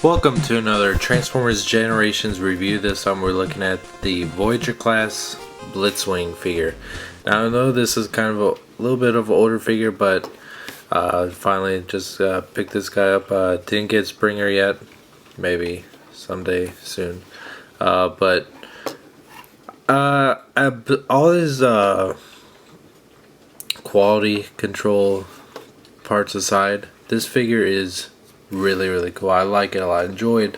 Welcome to another Transformers Generations review. This time we're looking at the Voyager class Blitzwing figure. Now I know this is kind of a little bit of an older figure, but finally just picked this guy up. Didn't get Springer yet, maybe someday soon. But all his quality control parts aside, this figure is really cool. I like it a lot. I enjoyed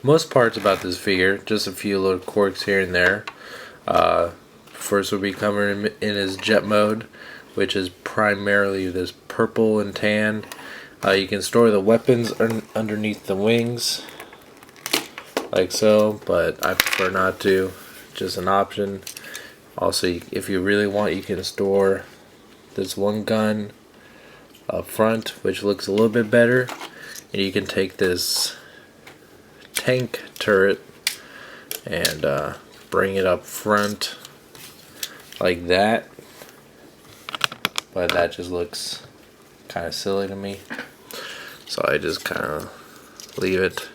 most parts about this figure. Just a few little quirks here and there. First we'll be covering him in his jet mode, which is primarily this purple and tan. You can store the weapons underneath the wings, like so, but I prefer not to. Just an option. Also, if you really want, you can store this one gun up front, which looks a little bit better. And you can take this tank turret and bring it up front like that, but that just looks kind of silly to me, so I just kind of leave it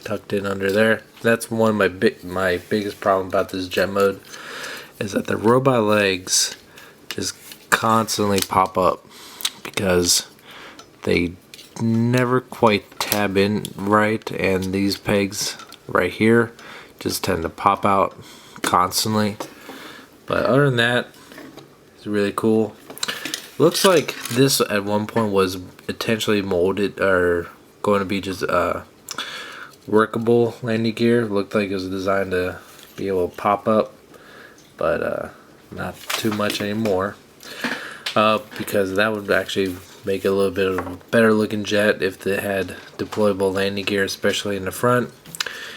tucked in under there. That's one of my biggest problem about this jet mode, is that the robot legs just constantly pop up because they never quite tab in right, and these pegs right here just tend to pop out constantly. But other than that, it's really cool. Looks like this at one point was intentionally molded or going to be just workable landing gear. Looked like it was designed to be able to pop up, but not too much anymore, because that would actually make it a little bit of a better looking jet if it had deployable landing gear, especially in the front.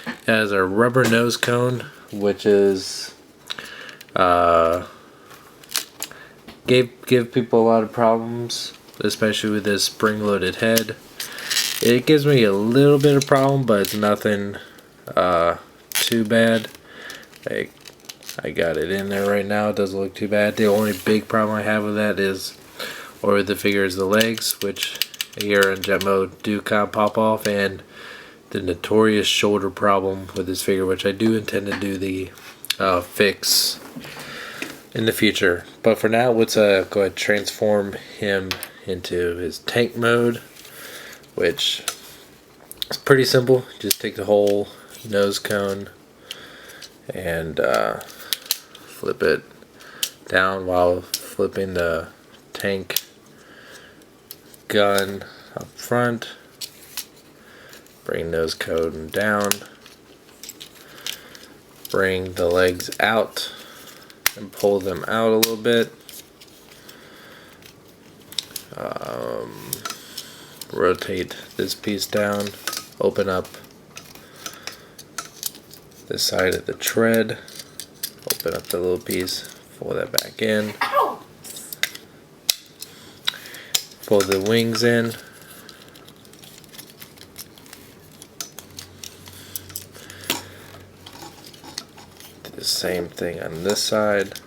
It has a rubber nose cone, which is give people a lot of problems, especially with this spring-loaded head. It gives me a little bit of problem, but it's nothing too bad. I got it in there right now. It doesn't look too bad. The only big problem I have with that is, or the figure, is the legs, which here in jet mode do kind of pop off, and the notorious shoulder problem with this figure, which I do intend to do the fix in the future. But for now, let's go ahead and transform him into his tank mode, which is pretty simple. Just take the whole nose cone and flip it down while flipping the tank gun up front. Bring nose cone down. Bring the legs out and pull them out a little bit. Rotate this piece down. Open up the side of the tread. Open up the little piece. Pull that back in. Pull the wings in. Do the same thing on this side.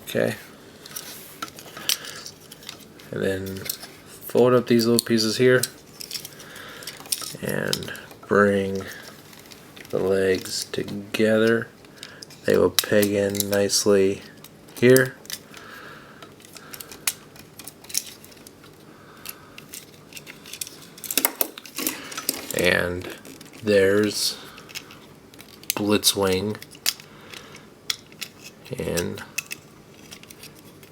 Okay. And then fold up these little pieces here and bring the legs together. They will peg in nicely here. And there's Blitzwing in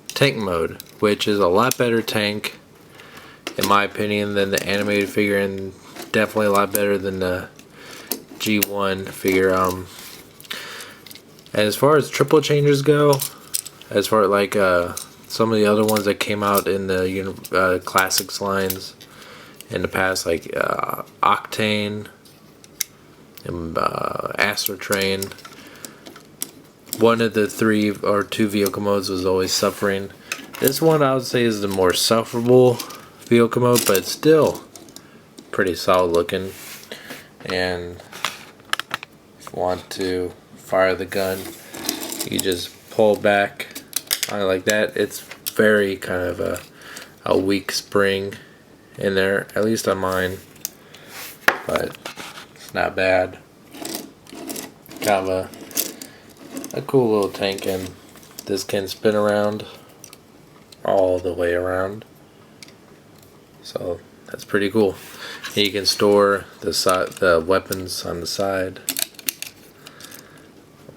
tank mode, which is a lot better tank in my opinion than the animated figure, and definitely a lot better than the G1 figure. As far as triple changers go, as far as like some of the other ones that came out in the classics lines in the past, like Octane and Astrotrain, one of the 3 or 2 vehicle modes was always suffering. This one I would say is the more sufferable vehicle mode, but it's still pretty solid looking. And if you want to fire the gun, You just pull back like that. It's very kind of a weak spring in there, at least on mine, but it's not bad. Kind of a cool little tank, and this can spin around all the way around, so that's pretty cool. And you can store the weapons on the side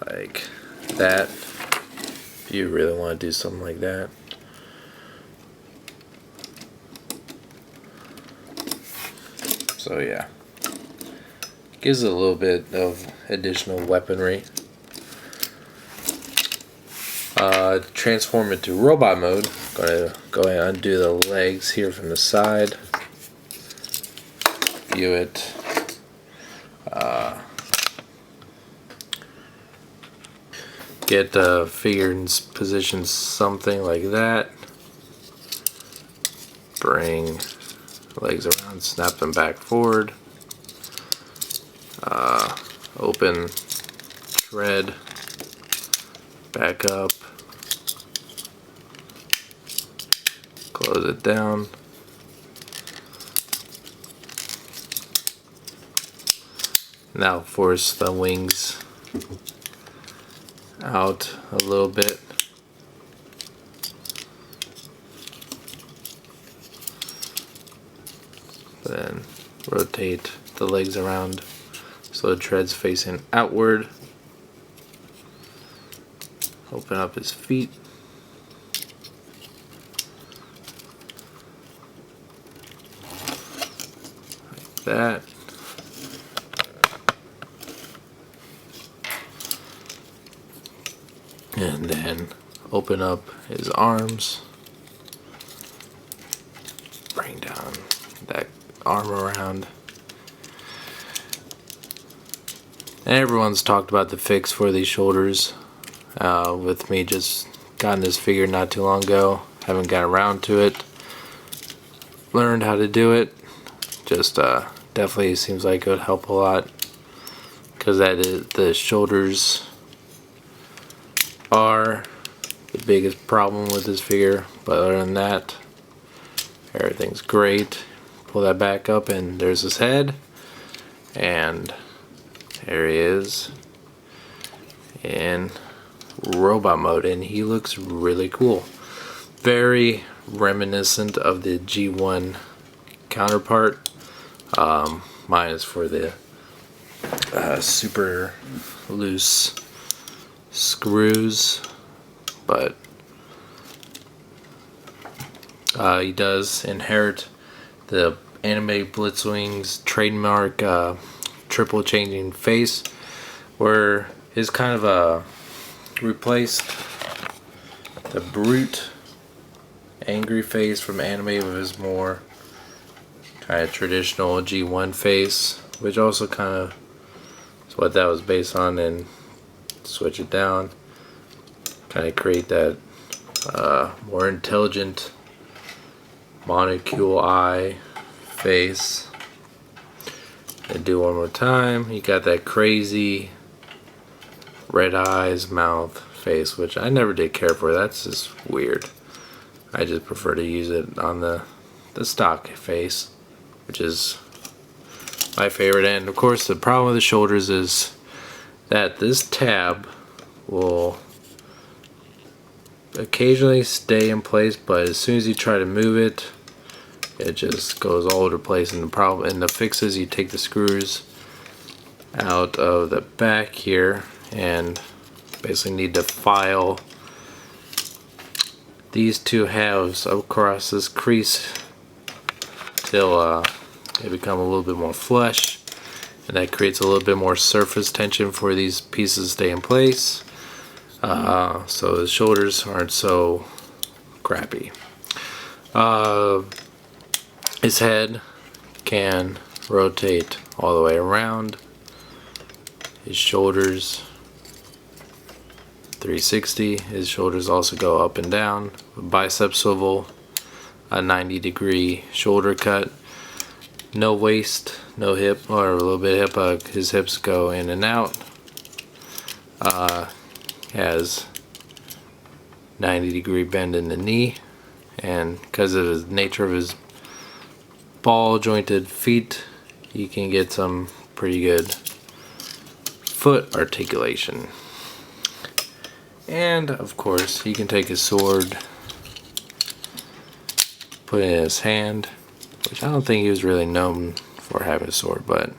like that if you really want to do something like that. So yeah, gives it a little bit of additional weaponry. Transform it to robot mode. Gonna go ahead and undo the legs here from the side. View it. Get the figure in position something like that. Bring legs around, snap them back forward. Open, shred, back up, close it down. Now force the wings out a little bit. Then rotate the legs around so the tread's facing outward. Open up his feet. Like that. And then open up his arms. Bring down that arm around. And everyone's talked about the fix for these shoulders. With me just gotten this figure not too long ago. Haven't got around to it. Learned how to do it. Just definitely seems like it would help a lot. Because the shoulders are the biggest problem with this figure. But other than that, everything's great. Pull that back up and there's his head. And there he is in robot mode, and he looks really cool. Very reminiscent of the G1 counterpart, minus for the super loose screws, but he does inherit the anime Blitzwing's trademark triple changing face, where his kind of replaced the brute angry face from anime with his more kind of traditional G1 face, which also kind of is what that was based on, and switch it down, kind of create that more intelligent monocule eye face. And do one more time. You got that crazy red eyes, mouth, face, which I never did care for. That's just weird. I just prefer to use it on the stock face, which is my favorite. And of course, the problem with the shoulders is that this tab will occasionally stay in place, but as soon as you try to move it, it just goes all over the place. And the fix is you take the screws out of the back here and basically need to file these two halves across this crease till they become a little bit more flush, and that creates a little bit more surface tension for these pieces to stay in place, so the shoulders aren't so crappy. His head can rotate all the way around. His shoulders 360. His shoulders also go up and down. Bicep swivel, a 90-degree shoulder cut. No waist, no hip, or a little bit of hip. His hips go in and out. has 90-degree bend in the knee, and because of the nature of his ball jointed feet, you can get some pretty good foot articulation. And of course, he can take his sword, put it in his hand, which I don't think he was really known for having a sword, but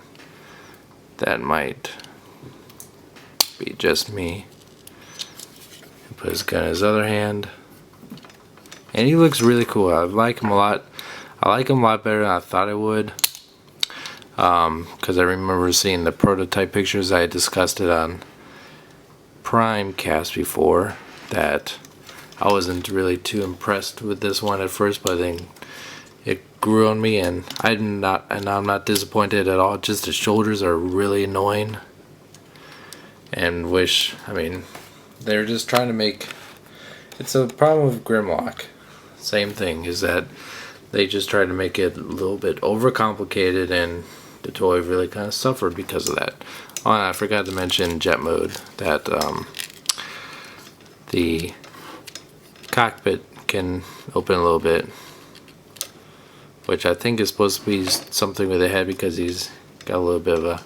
that might be just me. Put his gun in his other hand, and he looks really cool. I like him a lot. I like him a lot better than I thought I would, because I remember seeing the prototype pictures. I had discussed it on Primecast before, that I wasn't really too impressed with this one at first, but then it grew on me, and I'm not disappointed at all. Just the shoulders are really annoying, and they're just trying to make, it's a problem with Grimlock. Same thing, is that they just tried to make it a little bit overcomplicated, and the toy really kind of suffered because of that. Oh, and I forgot to mention jet mode, that the cockpit can open a little bit, which I think is supposed to be something with the head, because he's got a little bit of a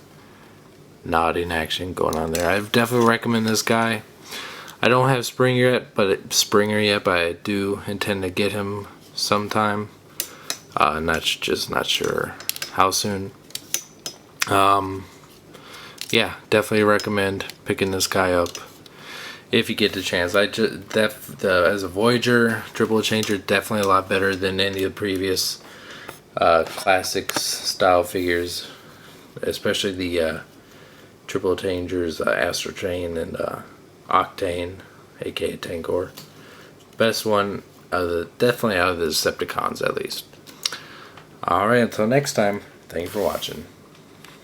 nodding action going on there. I definitely recommend this guy. I don't have Springer yet, but I do intend to get him sometime. Not sure how soon. Yeah, definitely recommend picking this guy up if you get the chance. As a Voyager triple changer, definitely a lot better than any of the previous classics style figures, especially the triple changers, Astro Train and Octane, aka Tangor. Best one definitely out of the Decepticons, at least. Alright, until next time, thank you for watching.